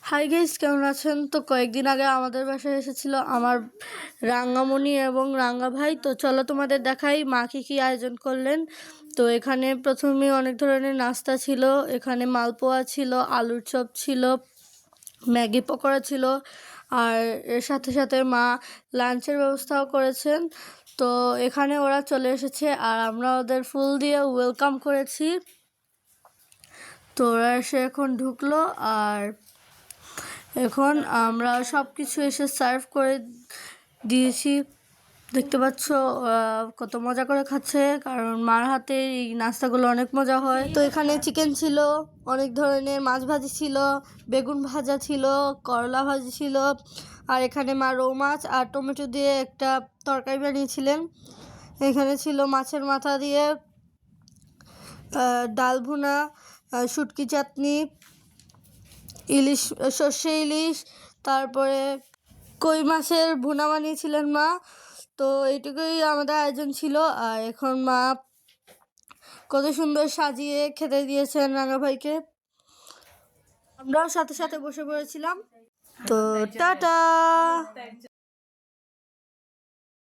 Hi guys, কেমন আছেন? তো কয়েকদিন আগে আমাদের বাসায় এসেছিল আমার রাঙ্গামণি এবং রাঙ্গা ভাই। তো চলো তোমাদের দেখাই মা কি আয়োজন করলেন। তো এখানে প্রথমে অনেক ধরনের নাস্তা ছিল। এখানে মালপোয়া ছিল, আলুর চপ ছিল, ম্যাগি পকোড়া ছিল, আর এর সাথে সাথে মা লাঞ্চের ব্যবস্থাও করেছেন। তো এখানে ওরা চলে এসেছে আর আমরা ওদের ফুল দিয়ে ওয়েলকাম করেছি। তো ওরা এসে এখন ঢুকলো আর এখন আমরা সব কিছু এসে সার্ভ করে দিয়েছি। দেখতে পাচ্ছ কত মজা করে খাচ্ছে, কারণ মার হাতে এই নাস্তাগুলো অনেক মজা হয়। তো এখানে চিকেন ছিল, অনেক ধরনের মাছ ভাজি ছিল, বেগুন ভাজা ছিল, করলা ভাজি ছিল, আর এখানে মা রৌ মাছ আর টমেটো দিয়ে একটা তরকারি বানিয়েছিলেন। এখানে ছিল মাছের মাথা দিয়ে ডাল ভুনা, শুটকি চাটনি, ইলিশ, সর্ষে ইলিশ, তারপরে কই মাছের ভুনা বানিয়েছিলেন মা। তো এইটুকুই আমাদের আয়োজন ছিল। আর এখন মা কত সুন্দর সাজিয়ে খেতে দিয়েছেন রাঙা ভাইকে। আমরাও সাথে সাথে বসে পড়েছিলাম। তো টাটা।